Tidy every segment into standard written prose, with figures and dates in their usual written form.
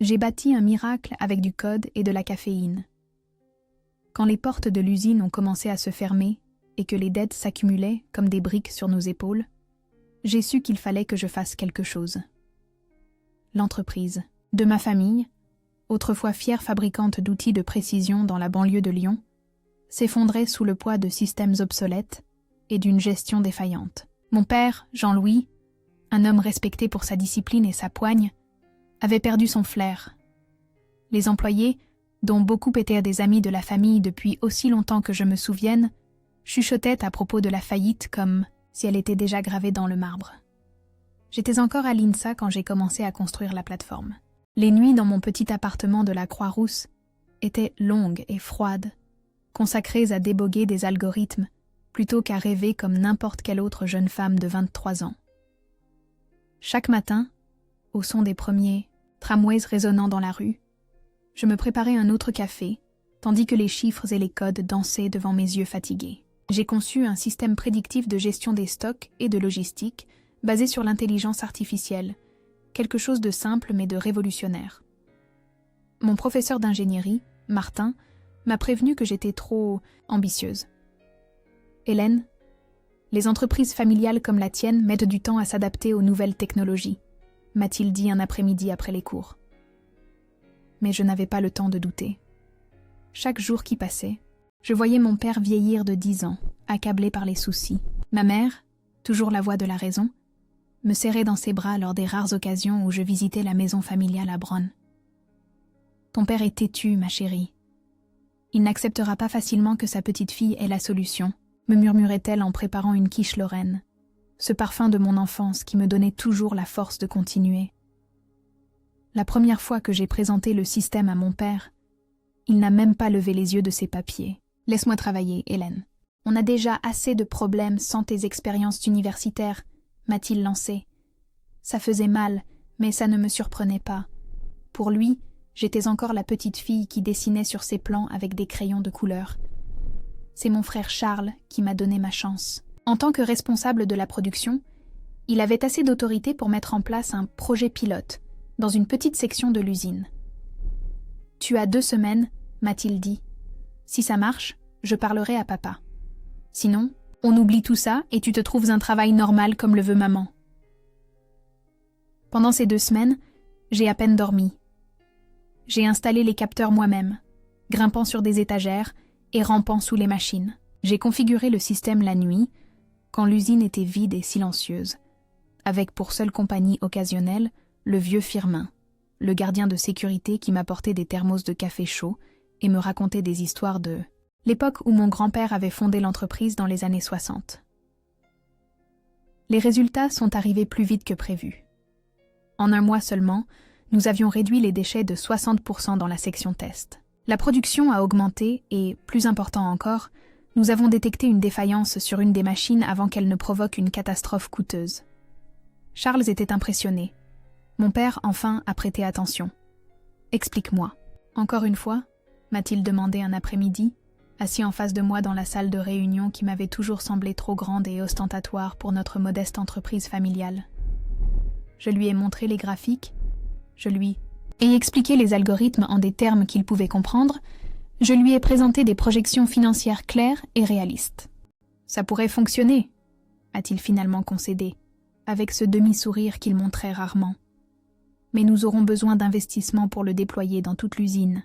J'ai bâti un miracle avec du code et de la caféine. Quand les portes de l'usine ont commencé à se fermer et que les dettes s'accumulaient comme des briques sur nos épaules, j'ai su qu'il fallait que je fasse quelque chose. L'entreprise de ma famille, autrefois fière fabricante d'outils de précision dans la banlieue de Lyon, s'effondrait sous le poids de systèmes obsolètes et d'une gestion défaillante. Mon père, Jean-Louis, un homme respecté pour sa discipline et sa poigne, avait perdu son flair. Les employés, dont beaucoup étaient des amis de la famille depuis aussi longtemps que je me souvienne, chuchotaient à propos de la faillite comme si elle était déjà gravée dans le marbre. J'étais encore à l'INSA quand j'ai commencé à construire la plateforme. Les nuits dans mon petit appartement de la Croix-Rousse étaient longues et froides, consacrées à déboguer des algorithmes plutôt qu'à rêver comme n'importe quelle autre jeune femme de 23 ans. Chaque matin, au son des premiers tramways résonnant dans la rue, je me préparais un autre café, tandis que les chiffres et les codes dansaient devant mes yeux fatigués. J'ai conçu un système prédictif de gestion des stocks et de logistique basé sur l'intelligence artificielle, quelque chose de simple mais de révolutionnaire. Mon professeur d'ingénierie, Martin, m'a prévenu que j'étais trop ambitieuse. Hélène, les entreprises familiales comme la tienne mettent du temps à s'adapter aux nouvelles technologies, m'a-t-il dit un après-midi après les cours. Mais je n'avais pas le temps de douter. Chaque jour qui passait, je voyais mon père vieillir de 10 ans, accablé par les soucis. Ma mère, toujours la voix de la raison, me serrait dans ses bras lors des rares occasions où je visitais la maison familiale à Bronn. « Ton père est têtu, ma chérie. Il n'acceptera pas facilement que sa petite fille ait la solution, me murmurait-elle en préparant une quiche lorraine, ce parfum de mon enfance qui me donnait toujours la force de continuer. La première fois que j'ai présenté le système à mon père, il n'a même pas levé les yeux de ses papiers. « Laisse-moi travailler, Hélène. On a déjà assez de problèmes sans tes expériences universitaires, m'a-t-il lancé. Ça faisait mal, mais ça ne me surprenait pas. Pour lui, j'étais encore la petite fille qui dessinait sur ses plans avec des crayons de couleur. C'est mon frère Charles qui m'a donné ma chance. En tant que responsable de la production, il avait assez d'autorité pour mettre en place un projet pilote dans une petite section de l'usine. « Tu as 2 semaines, m'a-t-il dit. Si ça marche, je parlerai à papa. Sinon, on oublie tout ça et tu te trouves un travail normal comme le veut maman. » Pendant ces 2 semaines, j'ai à peine dormi. J'ai installé les capteurs moi-même, grimpant sur des étagères et rampant sous les machines. J'ai configuré le système la nuit, quand l'usine était vide et silencieuse, avec pour seule compagnie occasionnelle le vieux Firmin, le gardien de sécurité qui m'apportait des thermos de café chaud et me racontait des histoires de l'époque où mon grand-père avait fondé l'entreprise dans les années 60. Les résultats sont arrivés plus vite que prévu. En 1 mois seulement, nous avions réduit les déchets de 60% dans la section test. La production a augmenté et, plus important encore, nous avons détecté une défaillance sur une des machines avant qu'elle ne provoque une catastrophe coûteuse. Charles était impressionné. Mon père, enfin, a prêté attention. « Explique-moi. » Encore une fois, m'a-t-il demandé un après-midi, assis en face de moi dans la salle de réunion qui m'avait toujours semblé trop grande et ostentatoire pour notre modeste entreprise familiale. Je lui ai montré les graphiques, je lui ai expliqué les algorithmes en des termes qu'il pouvait comprendre, je lui ai présenté des projections financières claires et réalistes. « Ça pourrait fonctionner », a-t-il finalement concédé, avec ce demi-sourire qu'il montrait rarement. « Mais nous aurons besoin d'investissements pour le déployer dans toute l'usine. »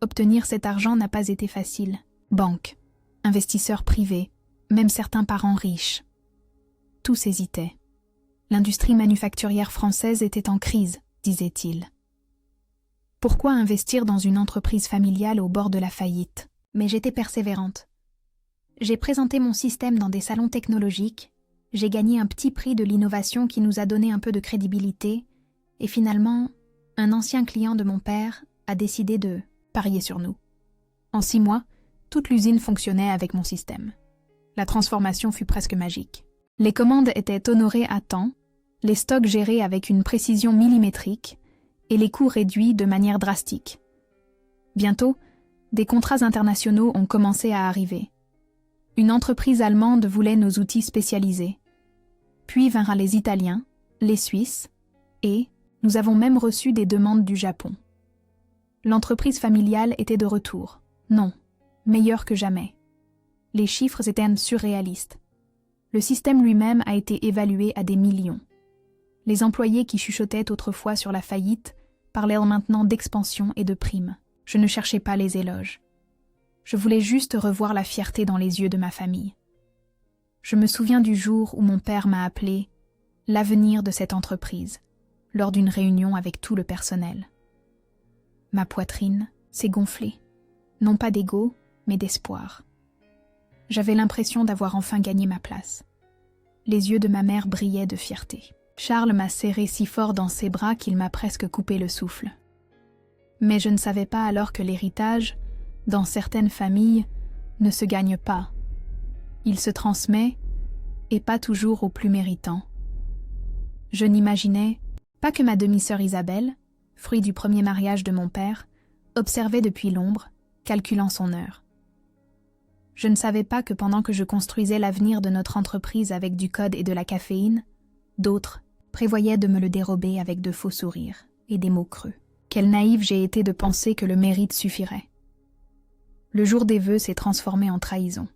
Obtenir cet argent n'a pas été facile. Banques, investisseurs privés, même certains parents riches. Tous hésitaient. L'industrie manufacturière française était en crise, disait-il. Pourquoi investir dans une entreprise familiale au bord de la faillite? Mais j'étais persévérante. J'ai présenté mon système dans des salons technologiques, j'ai gagné un petit prix de l'innovation qui nous a donné un peu de crédibilité, et finalement, un ancien client de mon père a décidé de parier sur nous. En 6 mois, toute l'usine fonctionnait avec mon système. La transformation fut presque magique. Les commandes étaient honorées à temps, les stocks gérés avec une précision millimétrique et les coûts réduits de manière drastique. Bientôt, des contrats internationaux ont commencé à arriver. Une entreprise allemande voulait nos outils spécialisés. Puis vinrent les Italiens, les Suisses et, Nous avons même reçu des demandes du Japon. L'entreprise familiale était de retour. Non, meilleure que jamais. Les chiffres étaient surréalistes. Le système lui-même a été évalué à des millions. Les employés qui chuchotaient autrefois sur la faillite parlaient maintenant d'expansion et de primes. Je ne cherchais pas les éloges. Je voulais juste revoir la fierté dans les yeux de ma famille. Je me souviens du jour où mon père m'a appelé « l'avenir de cette entreprise » lors d'une réunion avec tout le personnel. Ma poitrine s'est gonflée, non pas d'ego, mais d'espoir. J'avais l'impression d'avoir enfin gagné ma place. Les yeux de ma mère brillaient de fierté. Charles m'a serré si fort dans ses bras qu'il m'a presque coupé le souffle. Mais je ne savais pas alors que l'héritage, dans certaines familles, ne se gagne pas. Il se transmet, et pas toujours aux plus méritants. Je n'imaginais pas que ma demi-sœur Isabelle, fruit du premier mariage de mon père, observait depuis l'ombre, calculant son heure. Je ne savais pas que pendant que je construisais l'avenir de notre entreprise avec du code et de la caféine, d'autres prévoyaient de me le dérober avec de faux sourires et des mots creux. Quelle naïve j'ai été de penser que le mérite suffirait. Le jour des vœux s'est transformé en trahison.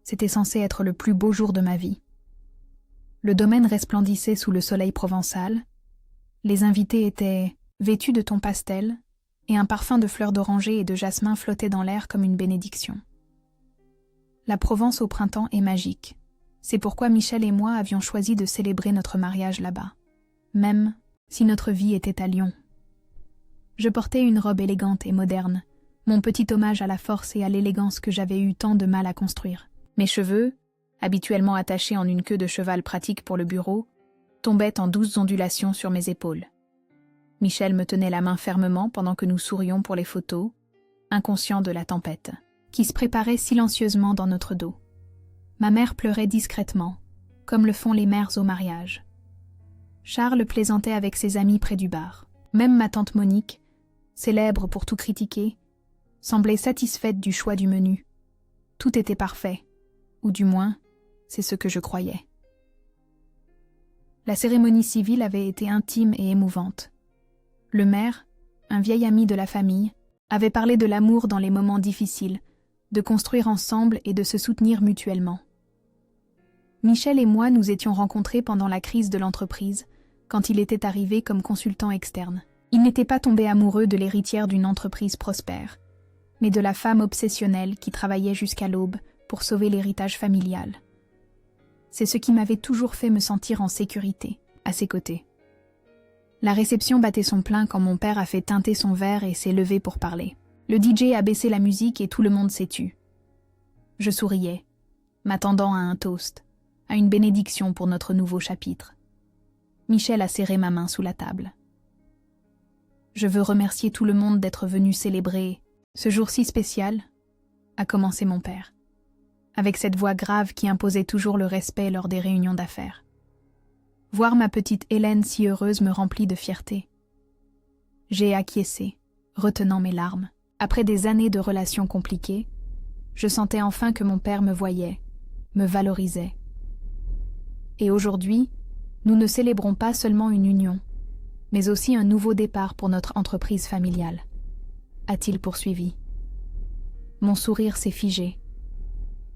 C'était censé être le plus beau jour de ma vie. Le domaine resplendissait sous le soleil provençal. Les invités étaient vêtus de tons pastel et un parfum de fleurs d'oranger et de jasmin flottait dans l'air comme une bénédiction. La Provence au printemps est magique. C'est pourquoi Michel et moi avions choisi de célébrer notre mariage là-bas, même si notre vie était à Lyon. Je portais une robe élégante et moderne, mon petit hommage à la force et à l'élégance que j'avais eu tant de mal à construire. Mes cheveux, habituellement attachés en une queue de cheval pratique pour le bureau, tombaient en douces ondulations sur mes épaules. Michel me tenait la main fermement pendant que nous sourions pour les photos, inconscients de la tempête, qui se préparait silencieusement dans notre dos. Ma mère pleurait discrètement, comme le font les mères au mariage. Charles plaisantait avec ses amis près du bar. Même ma tante Monique, célèbre pour tout critiquer, semblait satisfaite du choix du menu. Tout était parfait, ou du moins, c'est ce que je croyais. La cérémonie civile avait été intime et émouvante. Le maire, un vieil ami de la famille, avait parlé de l'amour dans les moments difficiles, de construire ensemble et de se soutenir mutuellement. Michel et moi nous étions rencontrés pendant la crise de l'entreprise, quand il était arrivé comme consultant externe. Il n'était pas tombé amoureux de l'héritière d'une entreprise prospère, mais de la femme obsessionnelle qui travaillait jusqu'à l'aube pour sauver l'héritage familial. C'est ce qui m'avait toujours fait me sentir en sécurité, à ses côtés. La réception battait son plein quand mon père a fait teinter son verre et s'est levé pour parler. Le DJ a baissé la musique et tout le monde s'est tu. Je souriais, m'attendant à un toast, à une bénédiction pour notre nouveau chapitre. Michel a serré ma main sous la table. Je veux remercier tout le monde d'être venu célébrer ce jour si spécial, a commencé mon père, avec cette voix grave qui imposait toujours le respect lors des réunions d'affaires. Voir ma petite Hélène si heureuse me remplit de fierté. J'ai acquiescé, retenant mes larmes. Après des années de relations compliquées, je sentais enfin que mon père me voyait, me valorisait. Et aujourd'hui, nous ne célébrons pas seulement une union, mais aussi un nouveau départ pour notre entreprise familiale, a-t-il poursuivi. Mon sourire s'est figé.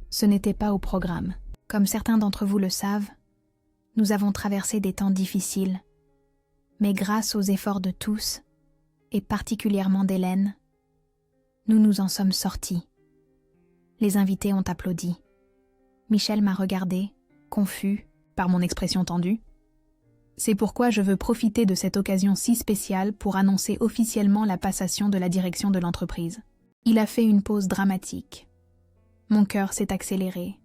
Ce n'était pas au programme. Comme certains d'entre vous le savent, nous avons traversé des temps difficiles, mais grâce aux efforts de tous, et particulièrement d'Hélène, nous nous en sommes sortis. Les invités ont applaudi. Michel m'a regardé, confus par mon expression tendue. C'est pourquoi je veux profiter de cette occasion si spéciale pour annoncer officiellement la passation de la direction de l'entreprise. Il a fait une pause dramatique. Mon cœur s'est accéléré.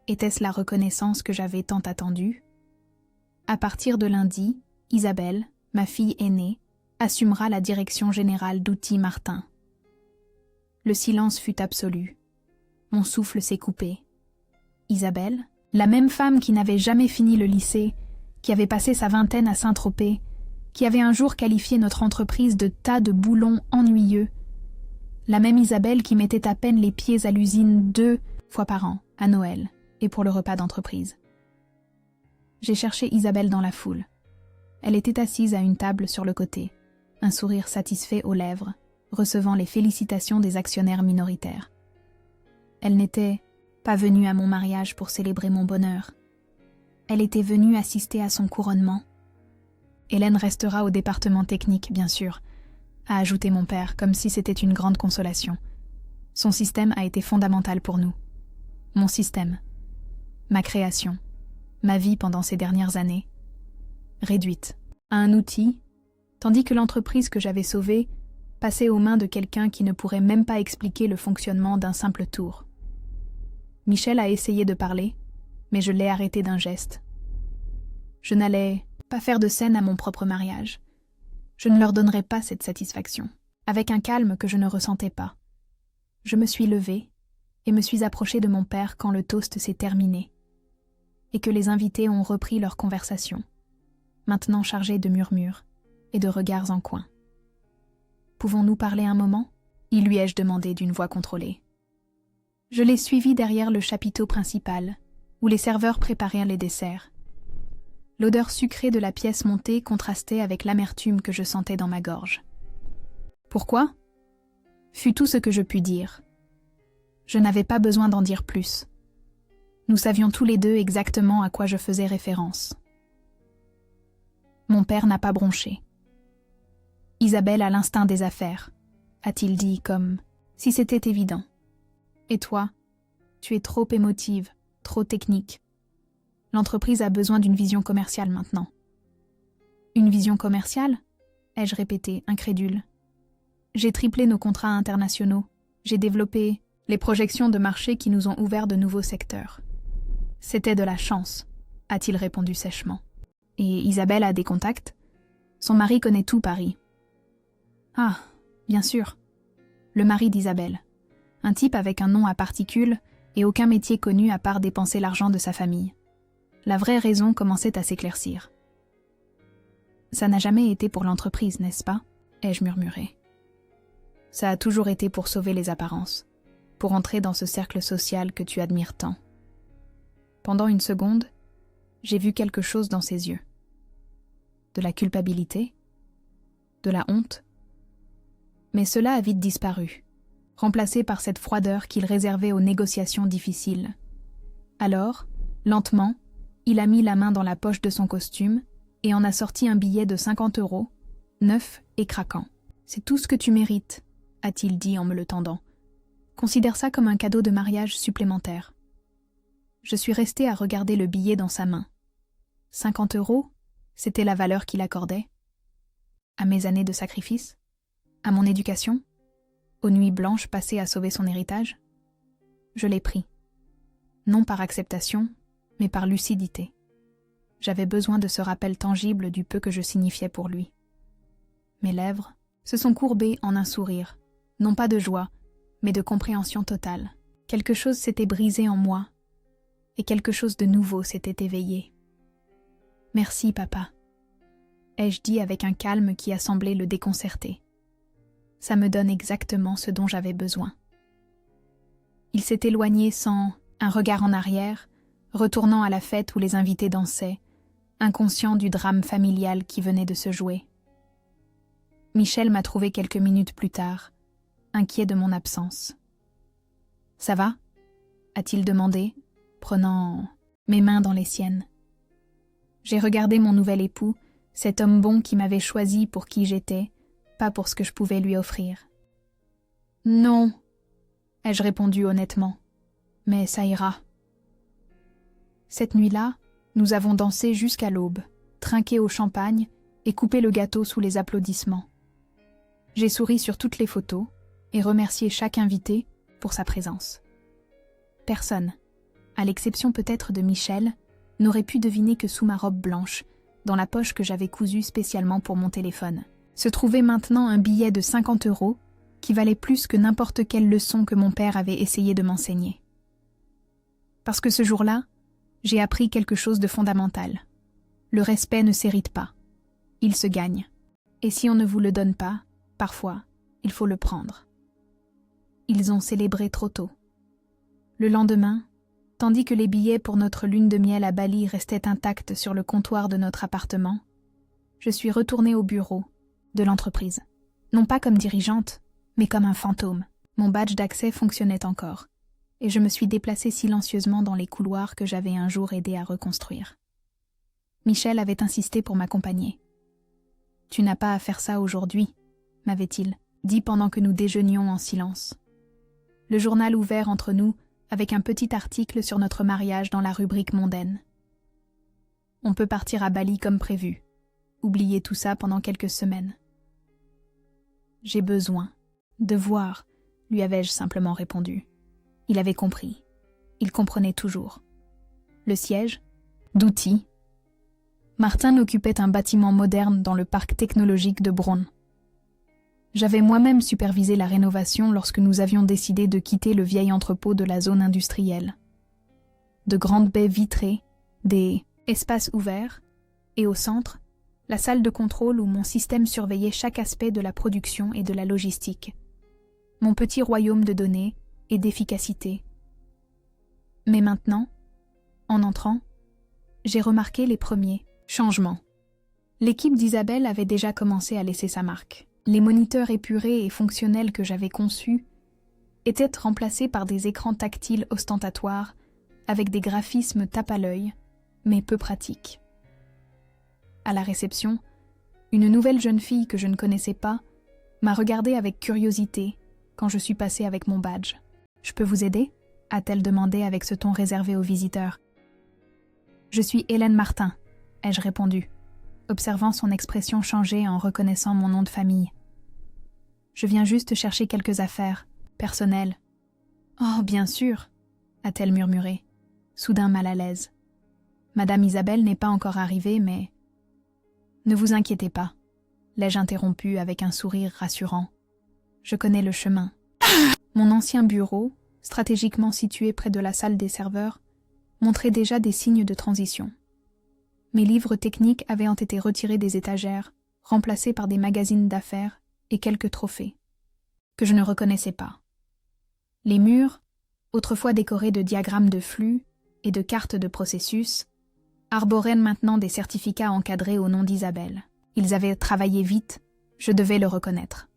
Était-ce la reconnaissance que j'avais tant attendue? À partir de lundi, Isabelle, ma fille aînée, assumera la direction générale d'Outils Martin. Le silence fut absolu. Mon souffle s'est coupé. Isabelle, la même femme qui n'avait jamais fini le lycée, qui avait passé sa vingtaine à Saint-Tropez, qui avait un jour qualifié notre entreprise de tas de boulons ennuyeux, la même Isabelle qui mettait à peine les pieds à l'usine 2 fois par an, à Noël, et pour le repas d'entreprise. J'ai cherché Isabelle dans la foule. Elle était assise à une table sur le côté, un sourire satisfait aux lèvres, recevant les félicitations des actionnaires minoritaires. Elle n'était pas venue à mon mariage pour célébrer mon bonheur. Elle était venue assister à son couronnement. Hélène restera au département technique, bien sûr, a ajouté mon père, comme si c'était une grande consolation. Son système a été fondamental pour nous. Mon système, ma création, ma vie pendant ces dernières années, réduite à un outil, tandis que l'entreprise que j'avais sauvée passait aux mains de quelqu'un qui ne pourrait même pas expliquer le fonctionnement d'un simple tour. Michel a essayé de parler, mais je l'ai arrêté d'un geste. Je n'allais pas faire de scène à mon propre mariage. Je ne leur donnerais pas cette satisfaction, avec un calme que je ne ressentais pas. Je me suis levée et me suis approchée de mon père quand le toast s'est terminé et que les invités ont repris leur conversation, maintenant chargée de murmures et de regards en coin. « Pouvons-nous parler un moment ?» lui ai-je demandé d'une voix contrôlée. Je l'ai suivi derrière le chapiteau principal, où les serveurs préparaient les desserts. L'odeur sucrée de la pièce montée contrastait avec l'amertume que je sentais dans ma gorge. « Pourquoi ?» fut tout ce que je pus dire. Je n'avais pas besoin d'en dire plus. Nous savions tous les deux exactement à quoi je faisais référence. Mon père n'a pas bronché. « Isabelle a l'instinct des affaires », a-t-il dit, comme si c'était évident. « Et toi, tu es trop émotive, trop technique. L'entreprise a besoin d'une vision commerciale maintenant. » « Une vision commerciale ?» ai-je répété, incrédule. J'ai triplé nos contrats internationaux. J'ai développé les projections de marché qui nous ont ouvert de nouveaux secteurs. C'était de la chance, a-t-il répondu sèchement. Et Isabelle a des contacts? Son mari connaît tout Paris. Ah, bien sûr. Le mari d'Isabelle. Un type avec un nom à particules et aucun métier connu à part dépenser l'argent de sa famille. La vraie raison commençait à s'éclaircir. Ça n'a jamais été pour l'entreprise, n'est-ce pas? Ai-je murmuré. Ça a toujours été pour sauver les apparences, pour entrer dans ce cercle social que tu admires tant. Pendant une seconde, j'ai vu quelque chose dans ses yeux. De la culpabilité, de la honte. Mais cela a vite disparu, remplacé par cette froideur qu'il réservait aux négociations difficiles. Alors, lentement, il a mis la main dans la poche de son costume et en a sorti un billet de 50 €, neuf et craquant. « C'est tout ce que tu mérites », a-t-il dit en me le tendant. « Considère ça comme un cadeau de mariage supplémentaire. » Je suis restée à regarder le billet dans sa main. 50 €, c'était la valeur qu'il accordait. À mes années de sacrifice? À mon éducation? Aux nuits blanches passées à sauver son héritage? Je l'ai pris. Non par acceptation, mais par lucidité. J'avais besoin de ce rappel tangible du peu que je signifiais pour lui. Mes lèvres se sont courbées en un sourire, non pas de joie, mais de compréhension totale. Quelque chose s'était brisé en moi, et quelque chose de nouveau s'était éveillé. « Merci, papa », ai-je dit avec un calme qui a semblé le déconcerter. Ça me donne exactement ce dont j'avais besoin. Il s'est éloigné sans un regard en arrière, retournant à la fête où les invités dansaient, inconscient du drame familial qui venait de se jouer. Michel m'a trouvé quelques minutes plus tard, inquiet de mon absence. « Ça va ?» a-t-il demandé, prenant mes mains dans les siennes. J'ai regardé mon nouvel époux, cet homme bon qui m'avait choisi pour qui j'étais, pas pour ce que je pouvais lui offrir. « Non », ai-je répondu honnêtement, « mais ça ira. » Cette nuit-là, nous avons dansé jusqu'à l'aube, trinqué au champagne et coupé le gâteau sous les applaudissements. J'ai souri sur toutes les photos et remercié chaque invité pour sa présence. Personne, à l'exception peut-être de Michel, n'aurait pu deviner que sous ma robe blanche, dans la poche que j'avais cousue spécialement pour mon téléphone, se trouvait maintenant un billet de 50 € qui valait plus que n'importe quelle leçon que mon père avait essayé de m'enseigner. Parce que ce jour-là, j'ai appris quelque chose de fondamental. Le respect ne s'hérite pas. Il se gagne. Et si on ne vous le donne pas, parfois, il faut le prendre. Ils ont célébré trop tôt. Le lendemain, tandis que les billets pour notre lune de miel à Bali restaient intacts sur le comptoir de notre appartement, je suis retournée au bureau de l'entreprise. Non pas comme dirigeante, mais comme un fantôme. Mon badge d'accès fonctionnait encore, et je me suis déplacée silencieusement dans les couloirs que j'avais un jour aidé à reconstruire. Michel avait insisté pour m'accompagner. « Tu n'as pas à faire ça aujourd'hui », m'avait-il dit pendant que nous déjeunions en silence. Le journal ouvert entre nous avec un petit article sur notre mariage dans la rubrique mondaine. On peut partir à Bali comme prévu. Oubliez tout ça pendant quelques semaines. J'ai besoin de voir, lui avais-je simplement répondu. Il avait compris. Il comprenait toujours. Le siège d'outils. Martin occupait un bâtiment moderne dans le parc technologique de Bron. J'avais moi-même supervisé la rénovation lorsque nous avions décidé de quitter le vieil entrepôt de la zone industrielle. De grandes baies vitrées, des espaces ouverts, et au centre, la salle de contrôle où mon système surveillait chaque aspect de la production et de la logistique. Mon petit royaume de données et d'efficacité. Mais maintenant, en entrant, j'ai remarqué les premiers changements. L'équipe d'Isabelle avait déjà commencé à laisser sa marque. Les moniteurs épurés et fonctionnels que j'avais conçus étaient remplacés par des écrans tactiles ostentatoires avec des graphismes tape à l'œil, mais peu pratiques. À la réception, une nouvelle jeune fille que je ne connaissais pas m'a regardée avec curiosité quand je suis passée avec mon badge. « Je peux vous aider ?» a-t-elle demandé avec ce ton réservé aux visiteurs. « Je suis Hélène Martin », ai-je répondu, observant son expression changer en reconnaissant mon nom de famille. « Je viens juste chercher quelques affaires, personnelles. »« Oh, bien sûr !» a-t-elle murmuré, soudain mal à l'aise. « Madame Isabelle n'est pas encore arrivée, mais... » « Ne vous inquiétez pas, » l'ai-je interrompu avec un sourire rassurant. « Je connais le chemin. » Mon ancien bureau, stratégiquement situé près de la salle des serveurs, montrait déjà des signes de transition. Mes livres techniques avaient été retirés des étagères, remplacés par des magazines d'affaires et quelques trophées, que je ne reconnaissais pas. Les murs, autrefois décorés de diagrammes de flux et de cartes de processus, arboraient maintenant des certificats encadrés au nom d'Isabelle. Ils avaient travaillé vite, je devais le reconnaître.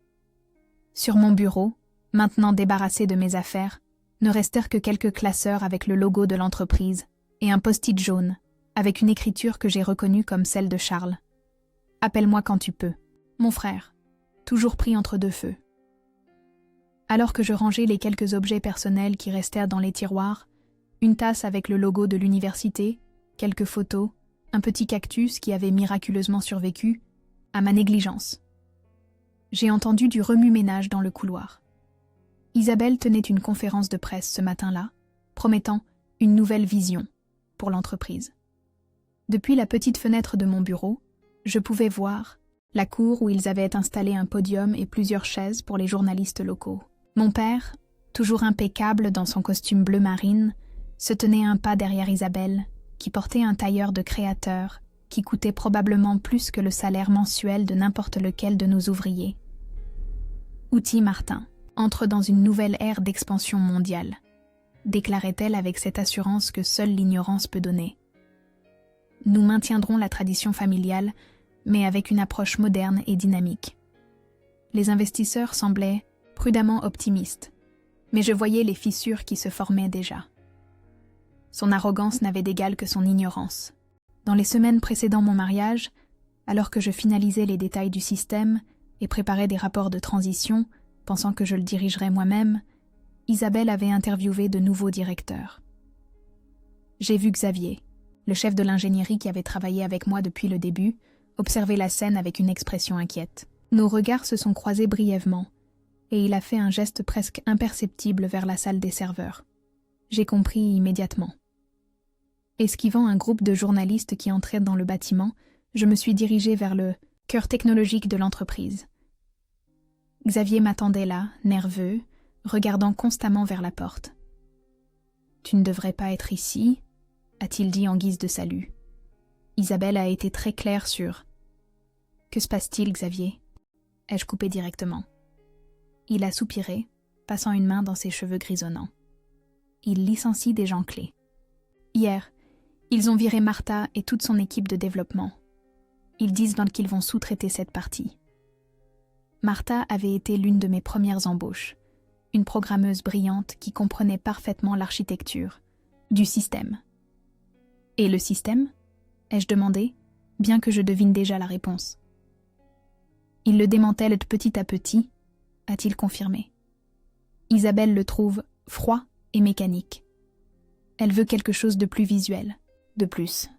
Sur mon bureau, maintenant débarrassé de mes affaires, ne restèrent que quelques classeurs avec le logo de l'entreprise et un post-it jaune, avec une écriture que j'ai reconnue comme celle de Charles. « Appelle-moi quand tu peux. Mon frère, toujours pris entre deux feux. » Alors que je rangeais les quelques objets personnels qui restèrent dans les tiroirs, une tasse avec le logo de l'université, quelques photos, un petit cactus qui avait miraculeusement survécu à ma négligence. J'ai entendu du remue-ménage dans le couloir. Isabelle tenait une conférence de presse ce matin-là, promettant une nouvelle vision pour l'entreprise. Depuis la petite fenêtre de mon bureau, je pouvais voir la cour où ils avaient installé un podium et plusieurs chaises pour les journalistes locaux. Mon père, toujours impeccable dans son costume bleu marine, se tenait un pas derrière Isabelle, qui portait un tailleur de créateur qui coûtait probablement plus que le salaire mensuel de n'importe lequel de nos ouvriers. Outil Martin entre dans une nouvelle ère d'expansion mondiale, déclarait-elle avec cette assurance que seule l'ignorance peut donner. Nous maintiendrons la tradition familiale, mais avec une approche moderne et dynamique. Les investisseurs semblaient prudemment optimistes, mais je voyais les fissures qui se formaient déjà. Son arrogance n'avait d'égal que son ignorance. Dans les semaines précédant mon mariage, alors que je finalisais les détails du système et préparais des rapports de transition, pensant que je le dirigerais moi-même, Isabelle avait interviewé de nouveaux directeurs. J'ai vu Xavier, le chef de l'ingénierie qui avait travaillé avec moi depuis le début, observer la scène avec une expression inquiète. Nos regards se sont croisés brièvement, et il a fait un geste presque imperceptible vers la salle des serveurs. J'ai compris immédiatement. Esquivant un groupe de journalistes qui entraient dans le bâtiment, je me suis dirigée vers le cœur technologique de l'entreprise. Xavier m'attendait là, nerveux, regardant constamment vers la porte. « Tu ne devrais pas être ici », a-t-il dit en guise de salut. Isabelle a été très claire sur « Que se passe-t-il, Xavier ?» ai-je coupé directement. Il a soupiré, passant une main dans ses cheveux grisonnants. Il licencie des gens clés. Hier, ils ont viré Martha et toute son équipe de développement. Ils disent donc qu'ils vont sous-traiter cette partie. Martha avait été l'une de mes premières embauches, une programmeuse brillante qui comprenait parfaitement l'architecture du système. Et le système ? Ai-je demandé, bien que je devine déjà la réponse. Il le démantèle petit à petit, a-t-il confirmé. Isabelle le trouve froid et mécanique. Elle veut quelque chose de plus visuel, de plus.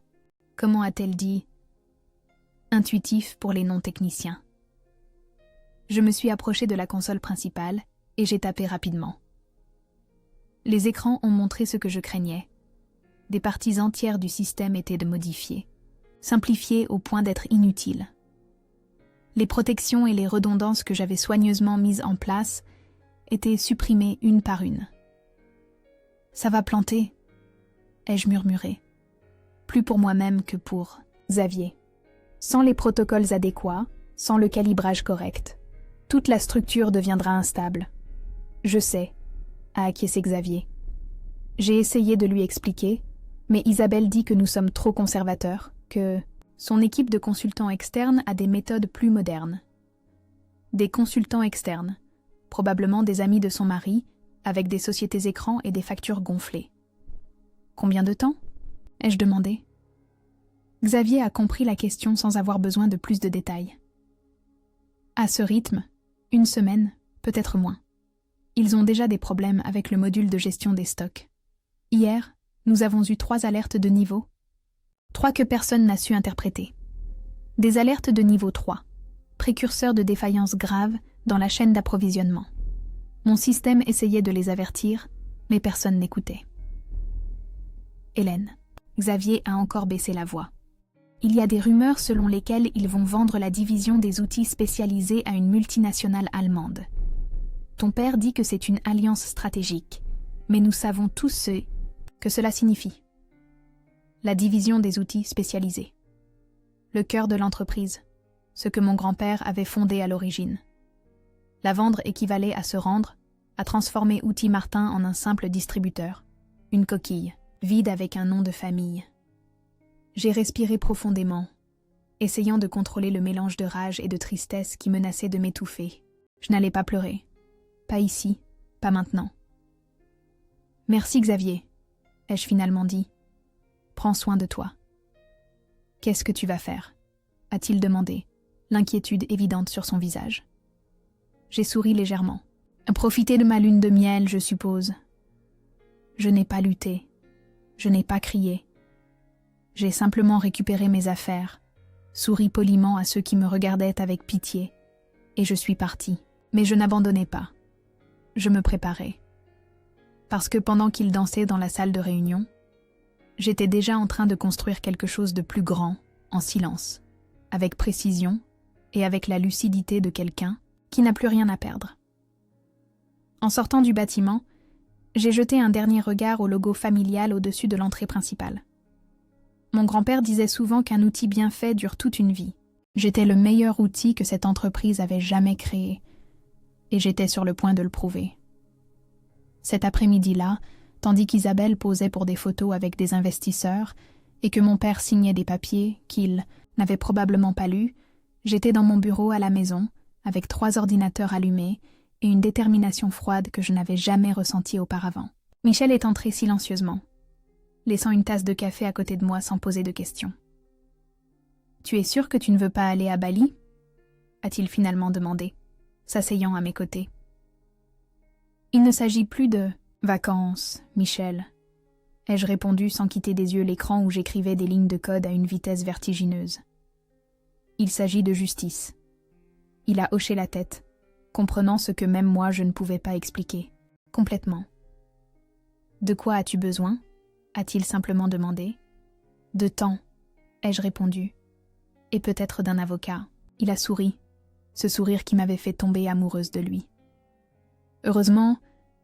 Comment a-t-elle dit ? Intuitif pour les non-techniciens. Je me suis approché de la console principale et j'ai tapé rapidement. Les écrans ont montré ce que je craignais. Des parties entières du système étaient modifiées, simplifiées au point d'être inutiles. Les protections et les redondances que j'avais soigneusement mises en place étaient supprimées une par une. « Ça va planter », ai-je murmuré. Plus pour moi-même que pour Xavier. Sans les protocoles adéquats, sans le calibrage correct, toute la structure deviendra instable. Je sais, a acquiescé Xavier. J'ai essayé de lui expliquer, mais Isabelle dit que nous sommes trop conservateurs, que son équipe de consultants externes a des méthodes plus modernes. Des consultants externes, probablement des amis de son mari, avec des sociétés écrans et des factures gonflées. Combien de temps ? Ai-je demandé. Xavier a compris la question sans avoir besoin de plus de détails. À ce rythme, 1 semaine, peut-être moins. Ils ont déjà des problèmes avec le module de gestion des stocks. Hier, nous avons eu 3 alertes de niveau. 3 que personne n'a su interpréter. Des alertes de niveau 3, précurseurs de défaillances graves dans la chaîne d'approvisionnement. Mon système essayait de les avertir, mais personne n'écoutait. Hélène. Xavier a encore baissé la voix. Il y a des rumeurs selon lesquelles ils vont vendre la division des outils spécialisés à une multinationale allemande. Ton père dit que c'est une alliance stratégique, mais nous savons tous ce que cela signifie. La division des outils spécialisés. Le cœur de l'entreprise, ce que mon grand-père avait fondé à l'origine. La vendre équivalait à se rendre, à transformer Outils Martin en un simple distributeur, une coquille, vide avec un nom de famille. J'ai respiré profondément, essayant de contrôler le mélange de rage et de tristesse qui menaçait de m'étouffer. Je n'allais pas pleurer. Pas ici, pas maintenant. « Merci Xavier », ai-je finalement dit. « Prends soin de toi. »« Qu'est-ce que tu vas faire ?» a-t-il demandé, l'inquiétude évidente sur son visage. J'ai souri légèrement. « Profiter de ma lune de miel, je suppose. » Je n'ai pas lutté. Je n'ai pas crié. J'ai simplement récupéré mes affaires, souri poliment à ceux qui me regardaient avec pitié, et je suis partie. Mais je n'abandonnais pas. Je me préparais. Parce que pendant qu'ils dansaient dans la salle de réunion, j'étais déjà en train de construire quelque chose de plus grand, en silence, avec précision et avec la lucidité de quelqu'un qui n'a plus rien à perdre. En sortant du bâtiment, j'ai jeté un dernier regard au logo familial au-dessus de l'entrée principale. Mon grand-père disait souvent qu'un outil bien fait dure toute une vie. J'étais le meilleur outil que cette entreprise avait jamais créé, et j'étais sur le point de le prouver. Cet après-midi-là, tandis qu'Isabelle posait pour des photos avec des investisseurs et que mon père signait des papiers qu'il n'avait probablement pas lus, j'étais dans mon bureau à la maison, avec 3 ordinateurs allumés et une détermination froide que je n'avais jamais ressentie auparavant. Michel est entré silencieusement, laissant une tasse de café à côté de moi sans poser de questions. « Tu es sûr que tu ne veux pas aller à Bali ?» a-t-il finalement demandé, s'asseyant à mes côtés. « Il ne s'agit plus de vacances, Michel », ai-je répondu sans quitter des yeux l'écran où j'écrivais des lignes de code à une vitesse vertigineuse. « Il s'agit de justice. » Il a hoché la tête, comprenant ce que même moi je ne pouvais pas expliquer, complètement. « De quoi as-tu besoin ?» a-t-il simplement demandé. « De temps, » ai-je répondu. « Et peut-être d'un avocat. » Il a souri, ce sourire qui m'avait fait tomber amoureuse de lui. Heureusement,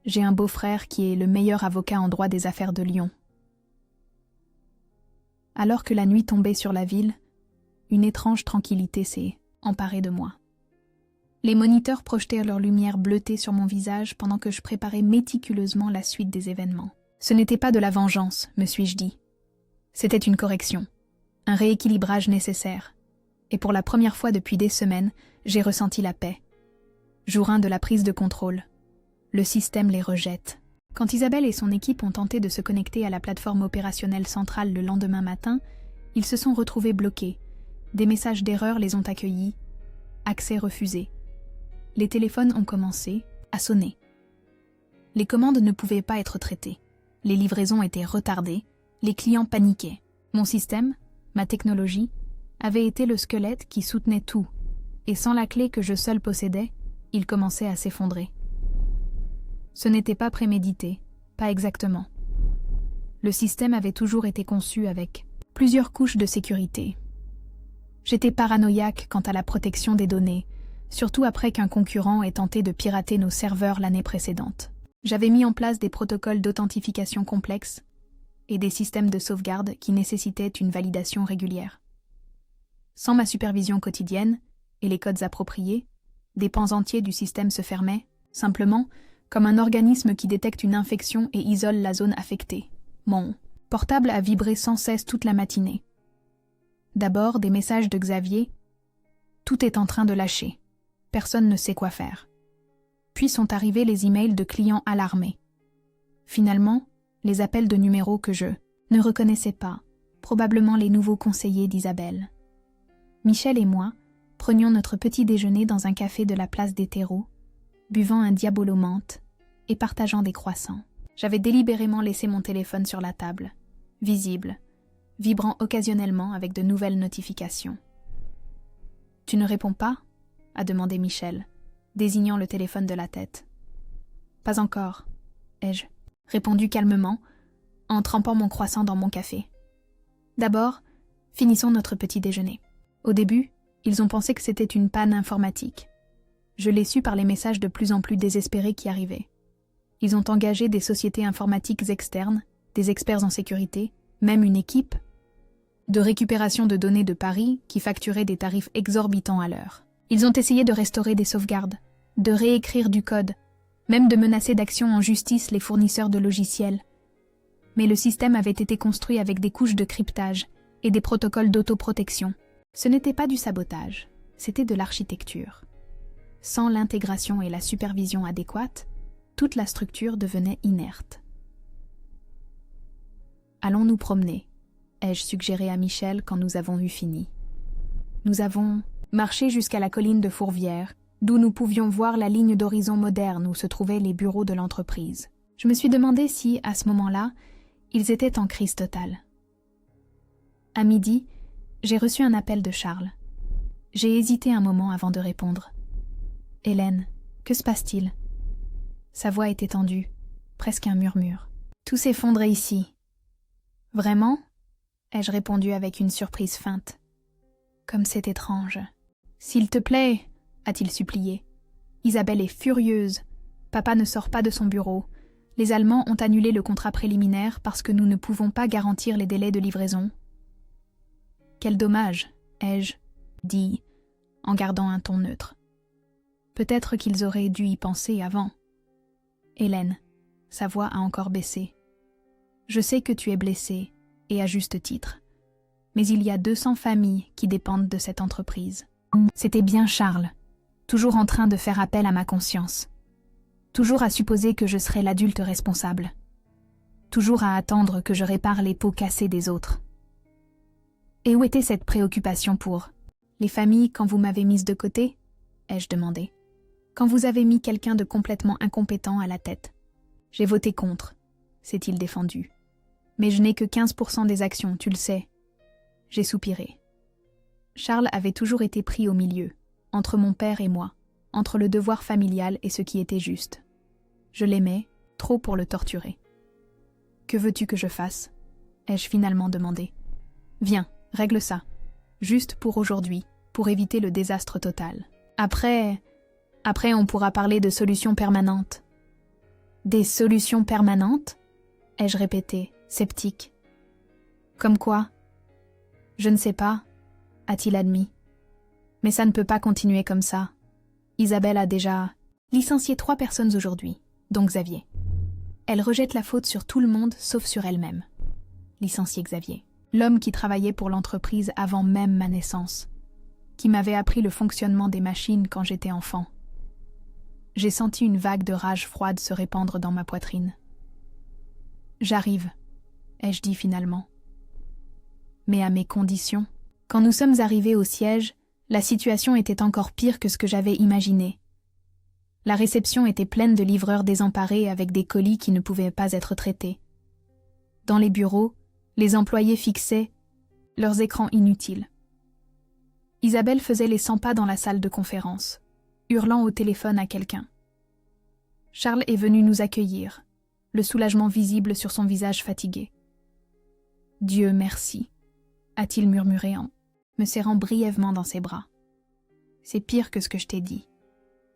j'ai un beau-frère qui est le meilleur avocat en droit des affaires de Lyon. Alors que la nuit tombait sur la ville, une étrange tranquillité s'est emparée de moi. Les moniteurs projetaient leur lumière bleutée sur mon visage pendant que je préparais méticuleusement la suite des événements. Ce n'était pas de la vengeance, me suis-je dit. C'était une correction, un rééquilibrage nécessaire, Et pour la première fois depuis des semaines, j'ai ressenti la paix. Jour 1 de la prise de contrôle. Le système les rejette. Quand Isabelle et son équipe ont tenté de se connecter à la plateforme opérationnelle centrale le lendemain matin, ils se sont retrouvés bloqués. Des messages d'erreur les ont accueillis. Accès refusé. Les téléphones ont commencé à sonner. Les commandes ne pouvaient pas être traitées. Les livraisons étaient retardées. Les clients paniquaient. Mon système, ma technologie, avait été le squelette qui soutenait tout. Et sans la clé que je seul possédais, il commençait à s'effondrer. Ce n'était pas prémédité, pas exactement. Le système avait toujours été conçu avec plusieurs couches de sécurité. J'étais paranoïaque quant à la protection des données, surtout après qu'un concurrent ait tenté de pirater nos serveurs l'année précédente. J'avais mis en place des protocoles d'authentification complexes et des systèmes de sauvegarde qui nécessitaient une validation régulière. Sans ma supervision quotidienne et les codes appropriés, des pans entiers du système se fermaient, simplement comme un organisme qui détecte une infection et isole la zone affectée. Mon portable a vibré sans cesse toute la matinée. D'abord, des messages de Xavier. Tout est en train de lâcher. Personne ne sait quoi faire. Puis sont arrivés les emails de clients alarmés. Finalement, les appels de numéros que je ne reconnaissais pas, probablement les nouveaux conseillers d'Isabelle. Michel et moi prenions notre petit déjeuner dans un café de la place des terreaux, buvant un diabolo menthe et partageant des croissants. J'avais délibérément laissé mon téléphone sur la table, visible, vibrant occasionnellement avec de nouvelles notifications. « Tu ne réponds pas ?» a demandé Michel, désignant le téléphone de la tête. « Pas encore, » ai-je répondu calmement, en trempant mon croissant dans mon café. « D'abord, finissons notre petit déjeuner. » Au début, ils ont pensé que c'était une panne informatique. Je l'ai su par les messages de plus en plus désespérés qui arrivaient. Ils ont engagé des sociétés informatiques externes, des experts en sécurité, même une équipe de récupération de données de Paris qui facturait des tarifs exorbitants à l'heure. Ils ont essayé de restaurer des sauvegardes, de réécrire du code, même de menacer d'action en justice les fournisseurs de logiciels. Mais le système avait été construit avec des couches de cryptage et des protocoles d'autoprotection. Ce n'était pas du sabotage, c'était de l'architecture. Sans l'intégration et la supervision adéquates, toute la structure devenait inerte. « Allons nous promener », ai-je suggéré à Michel quand nous avons eu fini. Nous avons marché jusqu'à la colline de Fourvière, d'où nous pouvions voir la ligne d'horizon moderne où se trouvaient les bureaux de l'entreprise. Je me suis demandé si, à ce moment-là, ils étaient en crise totale. À midi, j'ai reçu un appel de Charles. J'ai hésité un moment avant de répondre. « Hélène, que se passe-t-il » Sa voix était tendue, presque un murmure. « Tout s'effondrait ici. »« Vraiment » ai-je répondu avec une surprise feinte. « Comme c'est étrange. »« S'il te plaît » a-t-il supplié. « Isabelle est furieuse. Papa ne sort pas de son bureau. Les Allemands ont annulé le contrat préliminaire parce que nous ne pouvons pas garantir les délais de livraison. »« Quel dommage » ai-je dit, en gardant un ton neutre. Peut-être qu'ils auraient dû y penser avant. Hélène, sa voix a encore baissé. Je sais que tu es blessée, et à juste titre. Mais il y a 200 familles qui dépendent de cette entreprise. C'était bien Charles, toujours en train de faire appel à ma conscience. Toujours à supposer que je serais l'adulte responsable. Toujours à attendre que je répare les pots cassés des autres. Et où était cette préoccupation pour les familles quand vous m'avez mise de côté ? Ai-je demandé. Quand vous avez mis quelqu'un de complètement incompétent à la tête. J'ai voté contre, s'est-il défendu. Mais je n'ai que 15% des actions, tu le sais. J'ai soupiré. Charles avait toujours été pris au milieu, entre mon père et moi, entre le devoir familial et ce qui était juste. Je l'aimais, trop pour le torturer. « Que veux-tu que je fasse ?» ai-je finalement demandé. « Viens, règle ça. Juste pour aujourd'hui, pour éviter le désastre total. Après, on pourra parler de solutions permanentes. » « Des solutions permanentes ?» ai-je répété, sceptique. « Comme quoi ?»« Je ne sais pas, » a-t-il admis. « Mais ça ne peut pas continuer comme ça. Isabelle a déjà licencié 3 personnes aujourd'hui, dont Xavier. Elle rejette la faute sur tout le monde sauf sur elle-même. » Licencié Xavier, l'homme qui travaillait pour l'entreprise avant même ma naissance. qui m'avait appris le fonctionnement des machines quand j'étais enfant. J'ai senti une vague de rage froide se répandre dans ma poitrine. « J'arrive », ai-je dit finalement. Mais à mes conditions. Quand nous sommes arrivés au siège, la situation était encore pire que ce que j'avais imaginé. La réception était pleine de livreurs désemparés avec des colis qui ne pouvaient pas être traités. Dans les bureaux, les employés fixaient leurs écrans inutiles. Isabelle faisait les 100 pas dans la salle de conférence, hurlant au téléphone à quelqu'un. Charles est venu nous accueillir, le soulagement visible sur son visage fatigué. « Dieu merci », a-t-il murmuré en me serrant brièvement dans ses bras. « C'est pire que ce que je t'ai dit.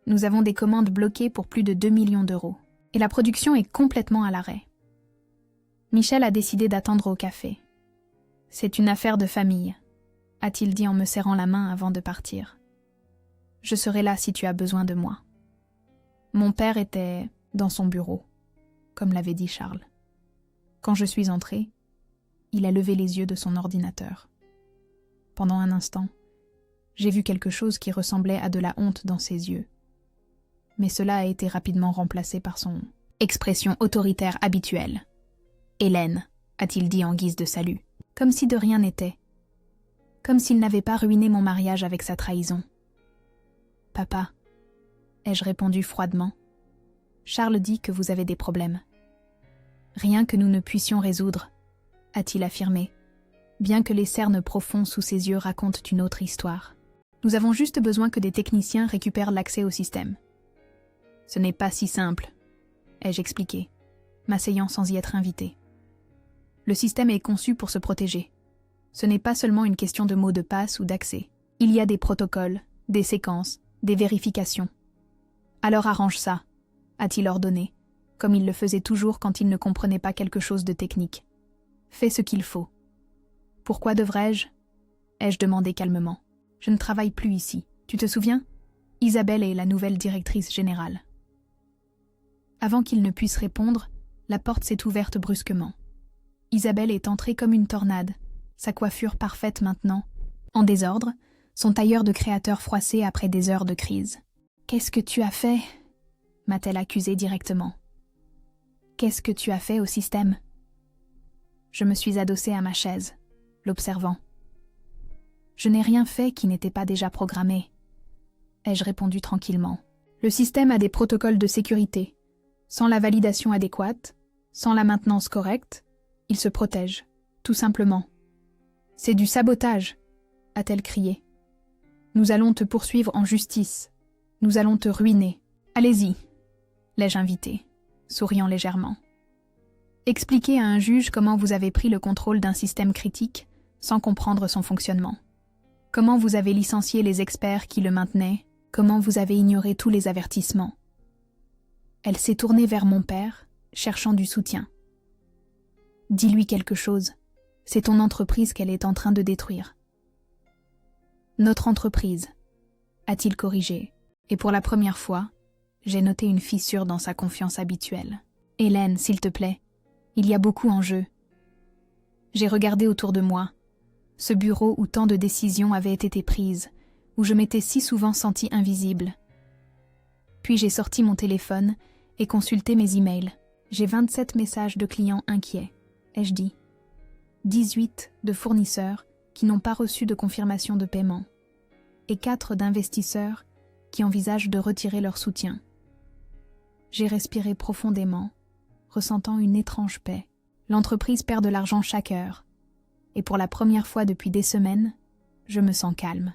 Nous avons des commandes bloquées pour plus de 2 millions d'euros, et la production est complètement à l'arrêt. » Michel a décidé d'attendre au café. « C'est une affaire de famille », a-t-il dit en me serrant la main avant de partir. « Je serai là si tu as besoin de moi. » Mon père était dans son bureau, comme l'avait dit Charles. Quand je suis entrée, il a levé les yeux de son ordinateur. Pendant un instant, j'ai vu quelque chose qui ressemblait à de la honte dans ses yeux. Mais cela a été rapidement remplacé par son expression autoritaire habituelle. « Hélène », a-t-il dit en guise de salut, comme si de rien n'était. Comme s'il n'avait pas ruiné mon mariage avec sa trahison. « Papa », ai-je répondu froidement, « Charles dit que vous avez des problèmes. »« Rien que nous ne puissions résoudre », a-t-il affirmé, bien que les cernes profonds sous ses yeux racontent une autre histoire. « Nous avons juste besoin que des techniciens récupèrent l'accès au système. »« Ce n'est pas si simple, » ai-je expliqué, m'asseyant sans y être invité. « Le système est conçu pour se protéger. Ce n'est pas seulement une question de mots de passe ou d'accès. Il y a des protocoles, des séquences, des vérifications. Alors arrange ça, a-t-il ordonné, comme il le faisait toujours quand il ne comprenait pas quelque chose de technique. Fais ce qu'il faut. Pourquoi devrais-je ? Ai-je demandé calmement. Je ne travaille plus ici. Tu te souviens ? Isabelle est la nouvelle directrice générale. Avant qu'il ne puisse répondre, la porte s'est ouverte brusquement. Isabelle est entrée comme une tornade, sa coiffure parfaite maintenant, en désordre, son tailleur de créateur froissé après des heures de crise. « Qu'est-ce que tu as fait ?» m'a-t-elle accusé directement. « Qu'est-ce que tu as fait au système ?» Je me suis adossée à ma chaise, l'observant. « Je n'ai rien fait qui n'était pas déjà programmé. » ai-je répondu tranquillement. « Le système a des protocoles de sécurité. Sans la validation adéquate, sans la maintenance correcte, il se protège, tout simplement. »« C'est du sabotage !» a-t-elle crié. « Nous allons te poursuivre en justice. Nous allons te ruiner. Allez-y !» l'ai-je invité, souriant légèrement. Expliquez à un juge comment vous avez pris le contrôle d'un système critique sans comprendre son fonctionnement. Comment vous avez licencié les experts qui le maintenaient, comment vous avez ignoré tous les avertissements. Elle s'est tournée vers mon père, cherchant du soutien. « Dis-lui quelque chose. C'est ton entreprise qu'elle est en train de détruire. »« Notre entreprise, » a-t-il corrigé, et pour la première fois, j'ai noté une fissure dans sa confiance habituelle. « Hélène, s'il te plaît, il y a beaucoup en jeu. » J'ai regardé autour de moi, ce bureau où tant de décisions avaient été prises, où je m'étais si souvent sentie invisible. Puis j'ai sorti mon téléphone et consulté mes emails. J'ai 27 messages de clients inquiets, ai-je dit. 18 de fournisseurs qui n'ont pas reçu de confirmation de paiement. Et 4 d'investisseurs qui envisagent de retirer leur soutien. J'ai respiré profondément, ressentant une étrange paix. L'entreprise perd de l'argent chaque heure. Et pour la première fois depuis des semaines, je me sens calme.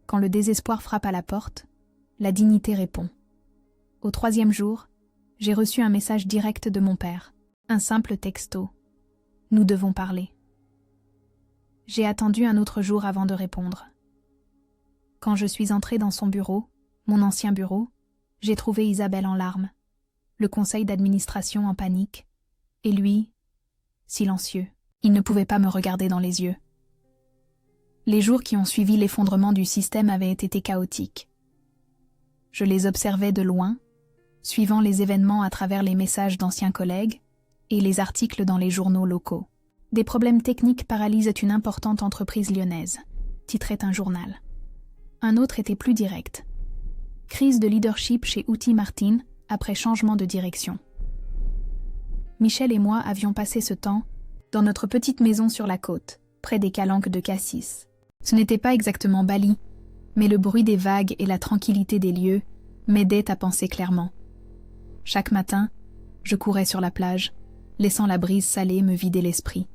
Quand le désespoir frappe à la porte, la dignité répond. Au 3e jour, j'ai reçu un message direct de mon père, un simple texto. « Nous devons parler. » J'ai attendu un autre jour avant de répondre. Quand je suis entrée dans son bureau, mon ancien bureau, j'ai trouvé Isabelle en larmes, le conseil d'administration en panique, et lui, silencieux. Il ne pouvait pas me regarder dans les yeux. Les jours qui ont suivi l'effondrement du système avaient été chaotiques. Je les observais de loin, suivant les événements à travers les messages d'anciens collègues et les articles dans les journaux locaux. Des problèmes techniques paralysent une importante entreprise lyonnaise. titrait un journal. Un autre était plus direct. Crise de leadership chez Outil Martin après changement de direction. Michel et moi avions passé ce temps dans notre petite maison sur la côte, près des calanques de Cassis. Ce n'était pas exactement Bali, mais le bruit des vagues et la tranquillité des lieux m'aidaient à penser clairement. Chaque matin, je courais sur la plage, laissant la brise salée me vider l'esprit.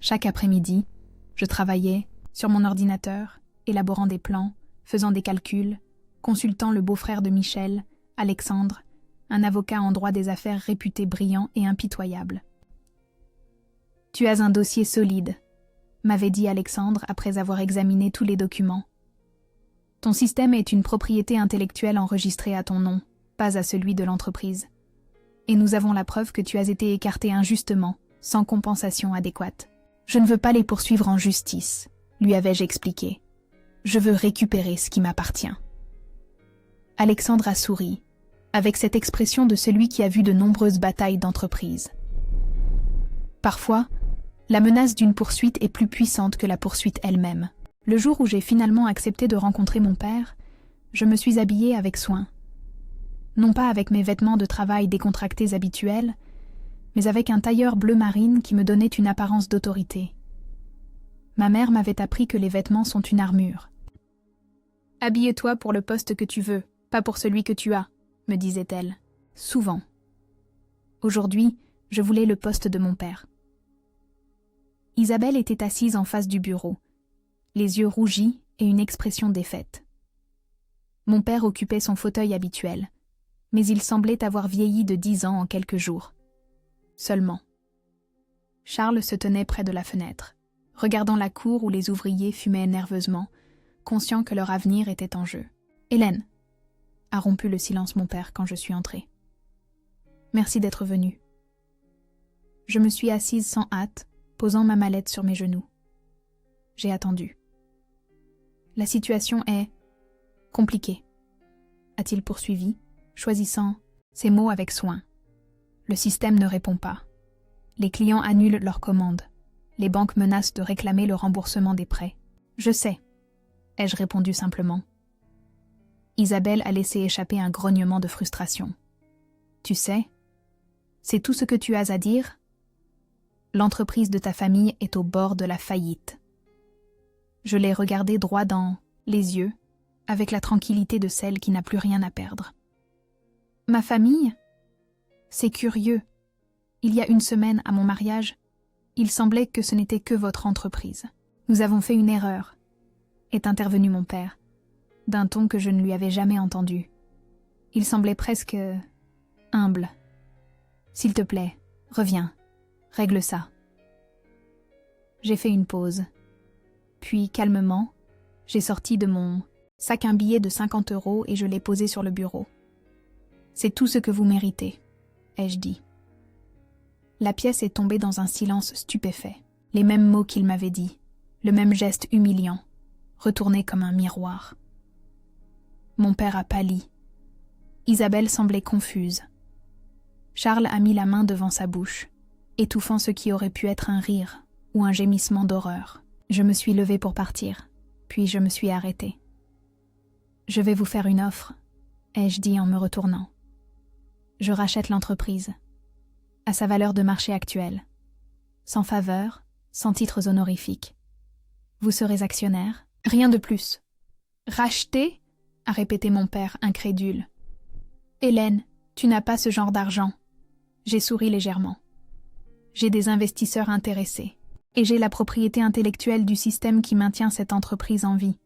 Chaque après-midi, je travaillais sur mon ordinateur, élaborant des plans, faisant des calculs, consultant le beau-frère de Michel, Alexandre, un avocat en droit des affaires réputé brillant et impitoyable. « Tu as un dossier solide », m'avait dit Alexandre après avoir examiné tous les documents. « Ton système est une propriété intellectuelle enregistrée à ton nom, pas à celui de l'entreprise. Et nous avons la preuve que tu as été écarté injustement, sans compensation adéquate. Je ne veux pas les poursuivre en justice, lui avais-je expliqué. Je veux récupérer ce qui m'appartient. » Alexandre a souri, avec cette expression de celui qui a vu de nombreuses batailles d'entreprise. Parfois, la menace d'une poursuite est plus puissante que la poursuite elle-même. Le jour où j'ai finalement accepté de rencontrer mon père, je me suis habillée avec soin. Non pas avec mes vêtements de travail décontractés habituels, mais avec un tailleur bleu marine qui me donnait une apparence d'autorité. Ma mère m'avait appris que les vêtements sont une armure. « Habille-toi pour le poste que tu veux, pas pour celui que tu as », me disait-elle, souvent. Aujourd'hui, je voulais le poste de mon père. Isabelle était assise en face du bureau, les yeux rougis et une expression défaite. Mon père occupait son fauteuil habituel, mais il semblait avoir vieilli de 10 ans en quelques jours. Seulement. Charles se tenait près de la fenêtre, regardant la cour où les ouvriers fumaient nerveusement, conscients que leur avenir était en jeu. « Hélène !» a rompu le silence mon père quand je suis entrée. « Merci d'être venue. » Je me suis assise sans hâte, posant ma mallette sur mes genoux. J'ai attendu. « La situation est compliquée, » a-t-il poursuivi, choisissant ses mots avec soin. Le système ne répond pas. Les clients annulent leurs commandes. Les banques menacent de réclamer le remboursement des prêts. « Je sais », ai-je répondu simplement. Isabelle a laissé échapper un grognement de frustration. « Tu sais, c'est tout ce que tu as à dire ? L'entreprise de ta famille est au bord de la faillite. » Je l'ai regardée droit dans les yeux, avec la tranquillité de celle qui n'a plus rien à perdre. « Ma famille ? C'est curieux. Il y a une semaine, à mon mariage, il semblait que ce n'était que votre entreprise. Nous avons fait une erreur, » est intervenu mon père, d'un ton que je ne lui avais jamais entendu. Il semblait presque humble. « S'il te plaît, reviens, règle ça. » J'ai fait une pause. Puis, calmement, j'ai sorti de mon sac un billet de 50 € et je l'ai posé sur le bureau. « C'est tout ce que vous méritez, » ai-je dit. La pièce est tombée dans un silence stupéfait. Les mêmes mots qu'il m'avait dit, le même geste humiliant, retourné comme un miroir. Mon père a pâli. Isabelle semblait confuse. Charles a mis la main devant sa bouche, étouffant ce qui aurait pu être un rire ou un gémissement d'horreur. Je me suis levée pour partir, puis je me suis arrêtée. « Je vais vous faire une offre », ai-je dit en me retournant. « Je rachète l'entreprise, à sa valeur de marché actuelle, sans faveur, sans titres honorifiques. Vous serez actionnaire, rien de plus. »« Racheter ?» a répété mon père, incrédule. « Hélène, tu n'as pas ce genre d'argent. » J'ai souri légèrement. « J'ai des investisseurs intéressés, et j'ai la propriété intellectuelle du système qui maintient cette entreprise en vie.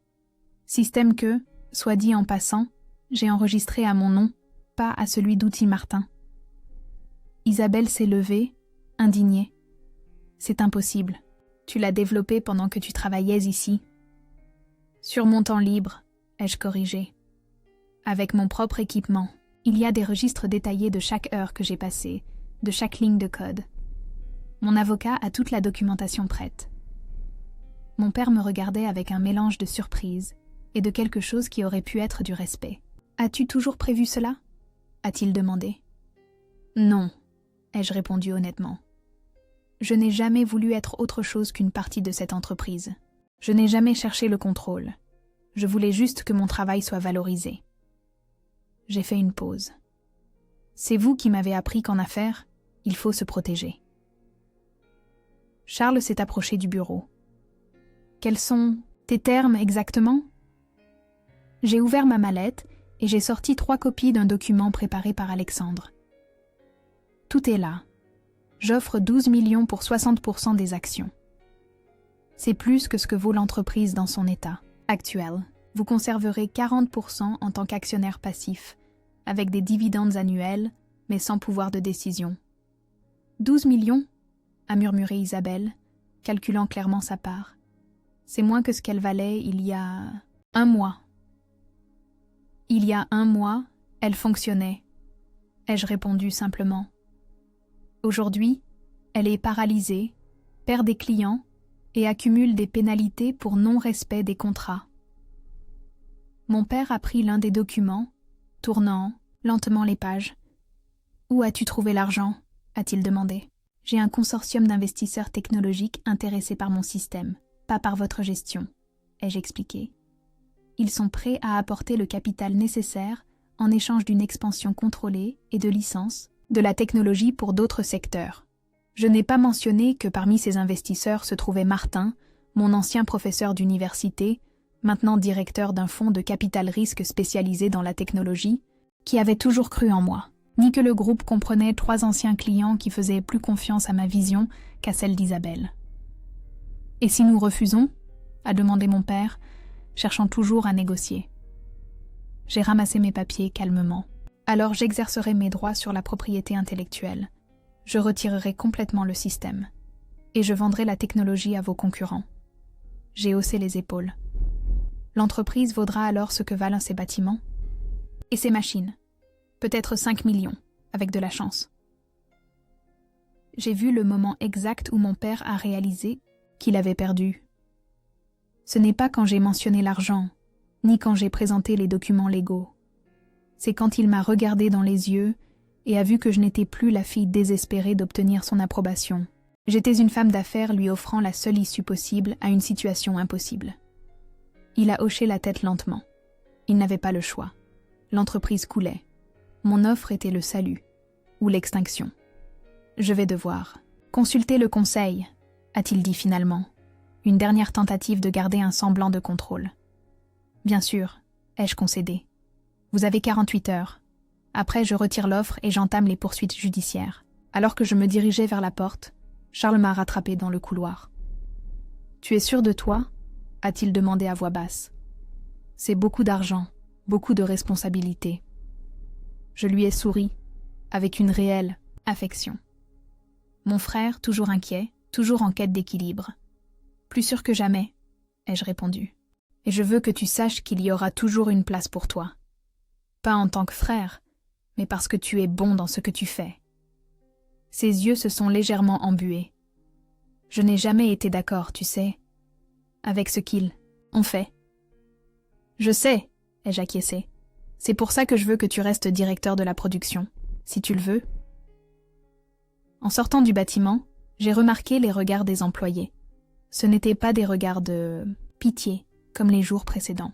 Système que, soit dit en passant, j'ai enregistré à mon nom, pas à celui d'Outil Martin. » Isabelle s'est levée, indignée. « C'est impossible. Tu l'as développé pendant que tu travaillais ici. »« Sur mon temps libre, » ai-je corrigé. « Avec mon propre équipement. Il y a des registres détaillés de chaque heure que j'ai passée, de chaque ligne de code. Mon avocat a toute la documentation prête. » Mon père me regardait avec un mélange de surprise et de quelque chose qui aurait pu être du respect. « As-tu toujours prévu cela ?» a-t-il demandé. « Non, » ai-je répondu honnêtement. « Je n'ai jamais voulu être autre chose qu'une partie de cette entreprise. Je n'ai jamais cherché le contrôle. Je voulais juste que mon travail soit valorisé. J'ai fait une pause. C'est vous qui m'avez appris qu'en affaires, il faut se protéger. Charles s'est approché du bureau. Quels sont tes termes exactement? J'ai ouvert ma mallette et j'ai sorti 3 copies d'un document préparé par Alexandre. Tout est là. J'offre 12 millions pour 60% des actions. C'est plus que ce que vaut l'entreprise dans son état actuel. Vous conserverez 40% en tant qu'actionnaire passif, avec des dividendes annuels, mais sans pouvoir de décision. 12 millions, a murmuré Isabelle, calculant clairement sa part. C'est moins que ce qu'elle valait il y a 1 mois. Il y a 1 mois, elle fonctionnait, ai-je répondu simplement. Aujourd'hui, elle est paralysée, perd des clients et accumule des pénalités pour non-respect des contrats. Mon père a pris l'un des documents, tournant lentement les pages. « Où as-tu trouvé l'argent ?» a-t-il demandé. « J'ai un consortium d'investisseurs technologiques intéressés par mon système, pas par votre gestion, » ai-je expliqué. Ils sont prêts à apporter le capital nécessaire en échange d'une expansion contrôlée et de licences de la technologie pour d'autres secteurs. Je n'ai pas mentionné que parmi ces investisseurs se trouvait Martin, mon ancien professeur d'université, maintenant directeur d'un fonds de capital risque spécialisé dans la technologie, qui avait toujours cru en moi, ni que le groupe comprenait 3 anciens clients qui faisaient plus confiance à ma vision qu'à celle d'Isabelle. « Et si nous refusons ?» a demandé mon père, cherchant toujours à négocier. J'ai ramassé mes papiers calmement. Alors j'exercerai mes droits sur la propriété intellectuelle. Je retirerai complètement le système. Et je vendrai la technologie à vos concurrents. J'ai haussé les épaules. L'entreprise vaudra alors ce que valent ses bâtiments et ses machines. Peut-être 5 millions, avec de la chance. J'ai vu le moment exact où mon père a réalisé qu'il avait perdu. Ce n'est pas quand j'ai mentionné l'argent, ni quand j'ai présenté les documents légaux. C'est quand il m'a regardé dans les yeux et a vu que je n'étais plus la fille désespérée d'obtenir son approbation. J'étais une femme d'affaires lui offrant la seule issue possible à une situation impossible. Il a hoché la tête lentement. Il n'avait pas le choix. L'entreprise coulait. Mon offre était le salut, ou l'extinction. Je vais devoir consulter le conseil, a-t-il dit finalement. Une dernière tentative de garder un semblant de contrôle. Bien sûr, ai-je concédé. Vous avez 48 heures. Après, je retire l'offre et j'entame les poursuites judiciaires. Alors que je me dirigeais vers la porte, Charles m'a rattrapé dans le couloir. « Tu es sûr de toi ?» a-t-il demandé à voix basse. « C'est beaucoup d'argent, beaucoup de responsabilités. » Je lui ai souri, avec une réelle affection. Mon frère, toujours inquiet, toujours en quête d'équilibre. « Plus sûr que jamais, » ai-je répondu. « Et je veux que tu saches qu'il y aura toujours une place pour toi. Pas en tant que frère, mais parce que tu es bon dans ce que tu fais. » Ses yeux se sont légèrement embués. Je n'ai jamais été d'accord, tu sais, avec ce qu'ils ont fait. Je sais, ai-je acquiescé. C'est pour ça que je veux que tu restes directeur de la production, si tu le veux. En sortant du bâtiment, j'ai remarqué les regards des employés. Ce n'étaient pas des regards de pitié, comme les jours précédents.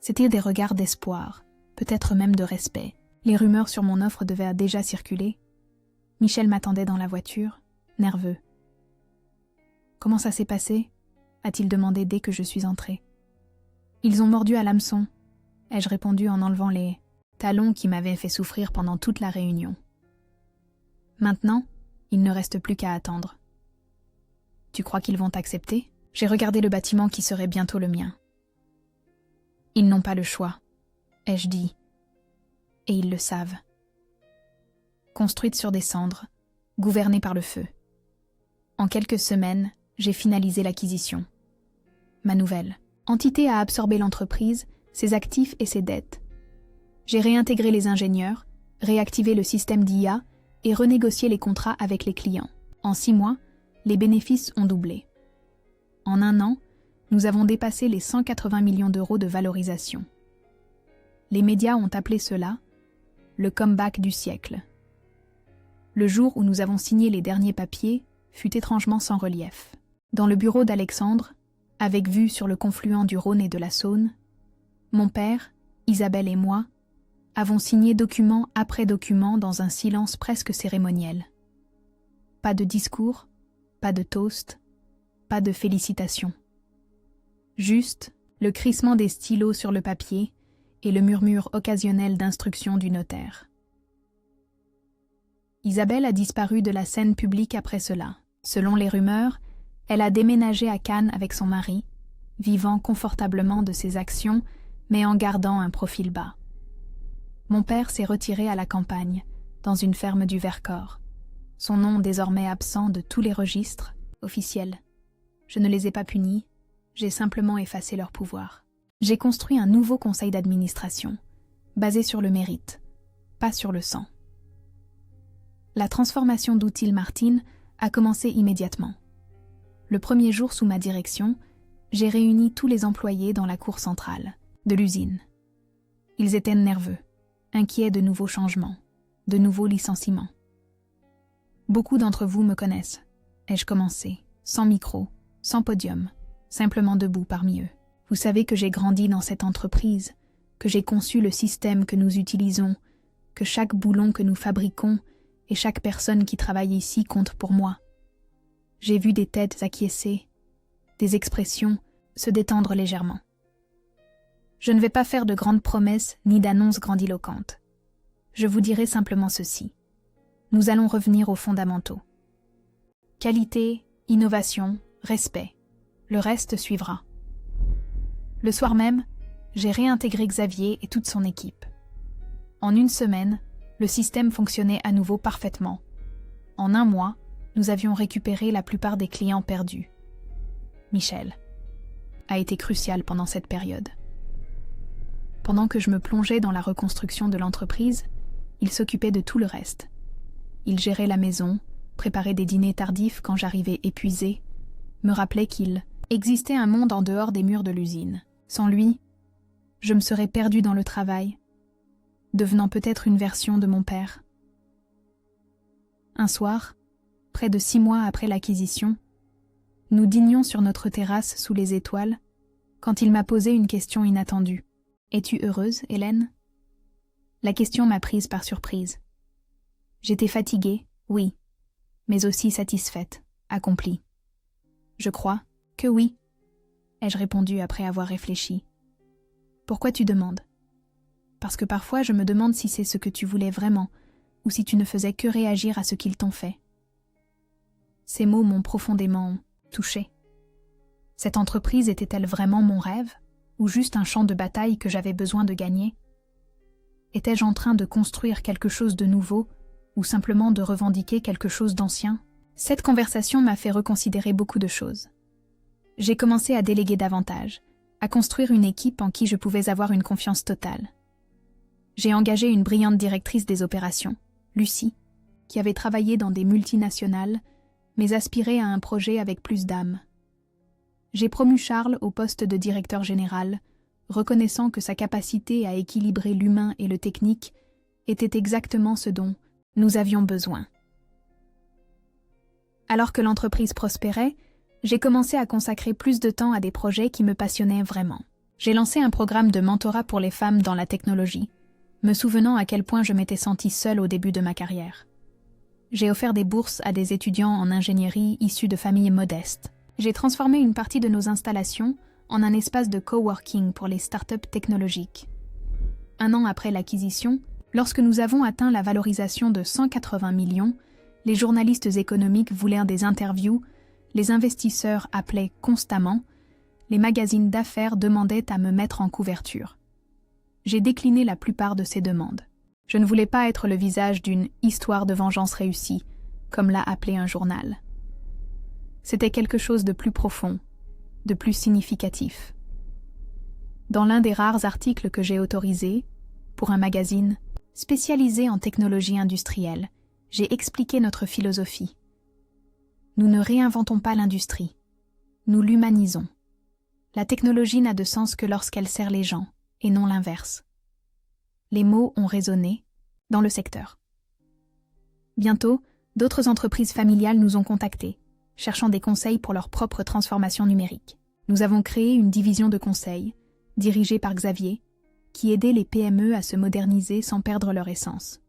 C'étaient des regards d'espoir, peut-être même de respect. Les rumeurs sur mon offre devaient déjà circuler. Michel m'attendait dans la voiture, nerveux. « Comment ça s'est passé ?» a-t-il demandé dès que je suis entrée. « Ils ont mordu à l'hameçon », ai-je répondu en enlevant les talons qui m'avaient fait souffrir pendant toute la réunion. Maintenant, il ne reste plus qu'à attendre. « Tu crois qu'ils vont accepter ?» J'ai regardé le bâtiment qui serait bientôt le mien. « Ils n'ont pas le choix, ai-je dit. Et ils le savent. » Construite sur des cendres, gouvernée par le feu. En quelques semaines, j'ai finalisé l'acquisition. Ma nouvelle entité a absorbé l'entreprise, ses actifs et ses dettes. J'ai réintégré les ingénieurs, réactivé le système d'IA et renégocié les contrats avec les clients. En 6 mois, les bénéfices ont doublé. En 1 an, nous avons dépassé les 180 millions d'euros de valorisation. Les médias ont appelé cela le comeback du siècle. Le jour où nous avons signé les derniers papiers fut étrangement sans relief. Dans le bureau d'Alexandre, avec vue sur le confluent du Rhône et de la Saône, mon père, Isabelle et moi avons signé document après document dans un silence presque cérémoniel. Pas de discours, pas de toast, pas de félicitations. Juste le crissement des stylos sur le papier et le murmure occasionnel d'instructions du notaire. Isabelle a disparu de la scène publique après cela. Selon les rumeurs, elle a déménagé à Cannes avec son mari, vivant confortablement de ses actions, mais en gardant un profil bas. Mon père s'est retiré à la campagne, dans une ferme du Vercors. Son nom désormais absent de tous les registres officiels. Je ne les ai pas punis, j'ai simplement effacé leur pouvoir. J'ai construit un nouveau conseil d'administration, basé sur le mérite, pas sur le sang. La transformation d'Outil Martine a commencé immédiatement. Le premier jour sous ma direction, j'ai réuni tous les employés dans la cour centrale de l'usine. Ils étaient nerveux, inquiets de nouveaux changements, de nouveaux licenciements. Beaucoup d'entre vous me connaissent, ai-je commencé, sans micro, sans podium, simplement debout parmi eux. Vous savez que j'ai grandi dans cette entreprise, que j'ai conçu le système que nous utilisons, que chaque boulon que nous fabriquons et chaque personne qui travaille ici compte pour moi. J'ai vu des têtes acquiescer, des expressions se détendre légèrement. Je ne vais pas faire de grandes promesses ni d'annonces grandiloquentes. Je vous dirai simplement ceci. Nous allons revenir aux fondamentaux. Qualité, innovation, respect. Le reste suivra. Le soir même, j'ai réintégré Xavier et toute son équipe. En une semaine, le système fonctionnait à nouveau parfaitement. En un mois, nous avions récupéré la plupart des clients perdus. Michel a été crucial pendant cette période. Pendant que je me plongeais dans la reconstruction de l'entreprise, il s'occupait de tout le reste. Il gérait la maison, préparait des dîners tardifs quand j'arrivais épuisé, me rappelait qu'il existait un monde en dehors des murs de l'usine. Sans lui, je me serais perdue dans le travail, devenant peut-être une version de mon père. Un soir, près de 6 mois après l'acquisition, nous dînions sur notre terrasse sous les étoiles, quand il m'a posé une question inattendue. « Es-tu heureuse, Hélène ?» La question m'a prise par surprise. J'étais fatiguée, oui, mais aussi satisfaite, accomplie. « Je crois que oui, » ai-je répondu après avoir réfléchi. « Pourquoi tu demandes ?»« Parce que parfois je me demande si c'est ce que tu voulais vraiment, ou si tu ne faisais que réagir à ce qu'ils t'ont fait. » Ces mots m'ont profondément touchée. Cette entreprise était-elle vraiment mon rêve, ou juste un champ de bataille que j'avais besoin de gagner? Étais-je en train de construire quelque chose de nouveau, ou simplement de revendiquer quelque chose d'ancien? Cette conversation m'a fait reconsidérer beaucoup de choses. J'ai commencé à déléguer davantage, à construire une équipe en qui je pouvais avoir une confiance totale. J'ai engagé une brillante directrice des opérations, Lucie, qui avait travaillé dans des multinationales, mais aspirait à un projet avec plus d'âme. J'ai promu Charles au poste de directeur général, reconnaissant que sa capacité à équilibrer l'humain et le technique était exactement ce dont nous avions besoin. Alors que l'entreprise prospérait, j'ai commencé à consacrer plus de temps à des projets qui me passionnaient vraiment. J'ai lancé un programme de mentorat pour les femmes dans la technologie, me souvenant à quel point je m'étais sentie seule au début de ma carrière. J'ai offert des bourses à des étudiants en ingénierie issus de familles modestes. J'ai transformé une partie de nos installations en un espace de coworking pour les startups technologiques. 1 an après l'acquisition, lorsque nous avons atteint la valorisation de 180 millions, les journalistes économiques voulèrent des interviews, les investisseurs appelaient constamment, les magazines d'affaires demandaient à me mettre en couverture. J'ai décliné la plupart de ces demandes. Je ne voulais pas être le visage d'une « histoire de vengeance réussie », comme l'a appelé un journal. C'était quelque chose de plus profond, de plus significatif. Dans l'un des rares articles que j'ai autorisés, pour un magazine spécialisé en technologie industrielle, j'ai expliqué notre philosophie. Nous ne réinventons pas l'industrie, nous l'humanisons. La technologie n'a de sens que lorsqu'elle sert les gens, et non l'inverse. Les mots ont résonné dans le secteur. Bientôt, d'autres entreprises familiales nous ont contactés, cherchant des conseils pour leur propre transformation numérique. Nous avons créé une division de conseil, dirigée par Xavier, qui aidait les PME à se moderniser sans perdre leur essence.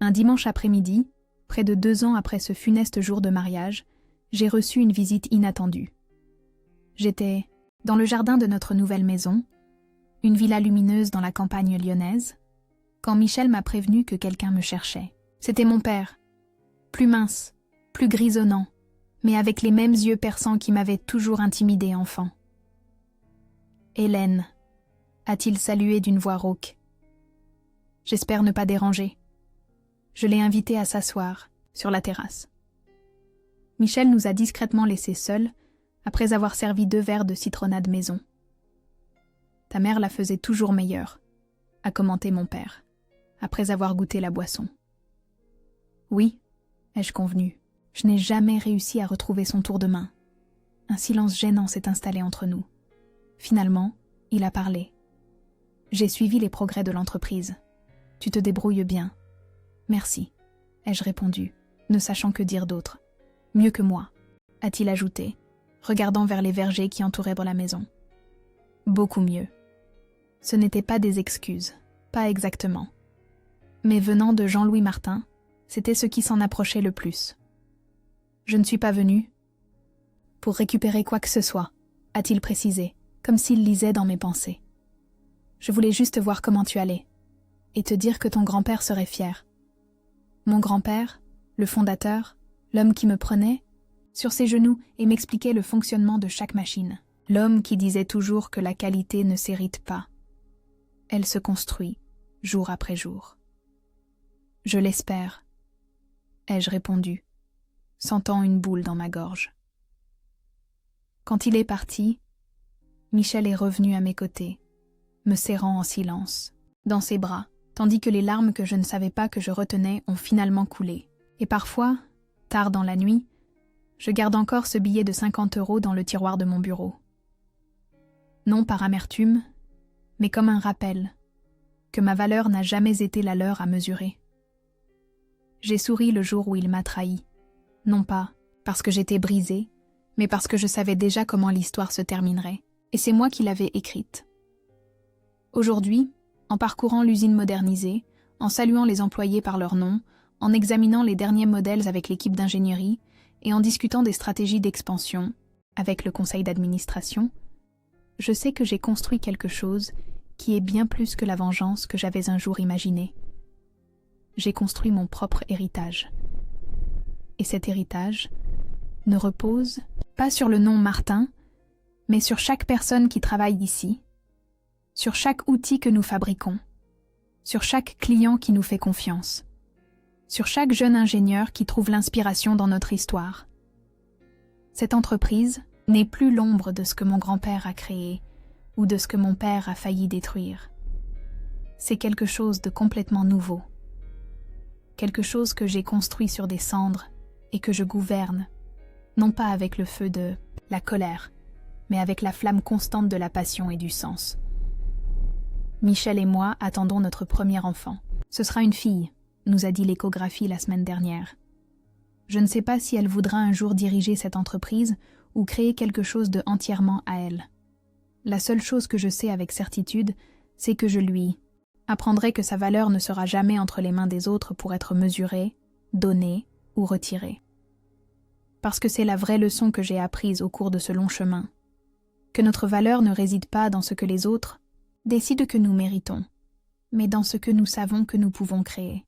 Un dimanche après-midi, près de 2 ans après ce funeste jour de mariage, j'ai reçu une visite inattendue. J'étais dans le jardin de notre nouvelle maison, une villa lumineuse dans la campagne lyonnaise, quand Michel m'a prévenu que quelqu'un me cherchait. C'était mon père, plus mince, plus grisonnant, mais avec les mêmes yeux perçants qui m'avaient toujours intimidée enfant. « Hélène » a-t-il salué d'une voix rauque. « J'espère ne pas déranger. » Je l'ai invité à s'asseoir sur la terrasse. Michel nous a discrètement laissés seuls après avoir servi 2 verres de citronnade maison. « Ta mère la faisait toujours meilleure », a commenté mon père, après avoir goûté la boisson. « Oui, ai-je convenu, je n'ai jamais réussi à retrouver son tour de main. » Un silence gênant s'est installé entre nous. Finalement, il a parlé. « J'ai suivi les progrès de l'entreprise. Tu te débrouilles bien. »« Merci, » ai-je répondu, ne sachant que dire d'autre. « Mieux que moi, » a-t-il ajouté, regardant vers les vergers qui entouraient la maison. « Beaucoup mieux. » Ce n'étaient pas des excuses, pas exactement. Mais venant de Jean-Louis Martin, c'était ce qui s'en approchait le plus. « Je ne suis pas venu pour récupérer quoi que ce soit, » a-t-il précisé, comme s'il lisait dans mes pensées. « Je voulais juste voir comment tu allais, et te dire que ton grand-père serait fier. » Mon grand-père, le fondateur, l'homme qui me prenait sur ses genoux et m'expliquait le fonctionnement de chaque machine. L'homme qui disait toujours que la qualité ne s'hérite pas. Elle se construit, jour après jour. « Je l'espère, » ai-je répondu, sentant une boule dans ma gorge. Quand il est parti, Michel est revenu à mes côtés, me serrant en silence, dans ses bras, tandis que les larmes que je ne savais pas que je retenais ont finalement coulé. Et parfois, tard dans la nuit, je garde encore ce billet de 50 € dans le tiroir de mon bureau. Non par amertume, mais comme un rappel, que ma valeur n'a jamais été la leur à mesurer. J'ai souri le jour où il m'a trahi, non pas parce que j'étais brisée, mais parce que je savais déjà comment l'histoire se terminerait, et c'est moi qui l'avais écrite. Aujourd'hui, en parcourant l'usine modernisée, en saluant les employés par leur nom, en examinant les derniers modèles avec l'équipe d'ingénierie et en discutant des stratégies d'expansion avec le conseil d'administration, je sais que j'ai construit quelque chose qui est bien plus que la vengeance que j'avais un jour imaginée. J'ai construit mon propre héritage. Et cet héritage ne repose pas sur le nom Martin, mais sur chaque personne qui travaille ici, sur chaque outil que nous fabriquons, sur chaque client qui nous fait confiance, sur chaque jeune ingénieur qui trouve l'inspiration dans notre histoire. Cette entreprise n'est plus l'ombre de ce que mon grand-père a créé ou de ce que mon père a failli détruire. C'est quelque chose de complètement nouveau. Quelque chose que j'ai construit sur des cendres et que je gouverne, non pas avec le feu de la colère, mais avec la flamme constante de la passion et du sens. Michel et moi attendons notre premier enfant. Ce sera une fille, nous a dit l'échographie la semaine dernière. Je ne sais pas si elle voudra un jour diriger cette entreprise ou créer quelque chose de entièrement à elle. La seule chose que je sais avec certitude, c'est que je lui apprendrai que sa valeur ne sera jamais entre les mains des autres pour être mesurée, donnée ou retirée. Parce que c'est la vraie leçon que j'ai apprise au cours de ce long chemin, que notre valeur ne réside pas dans ce que les autres décident que nous méritons, mais dans ce que nous savons que nous pouvons créer.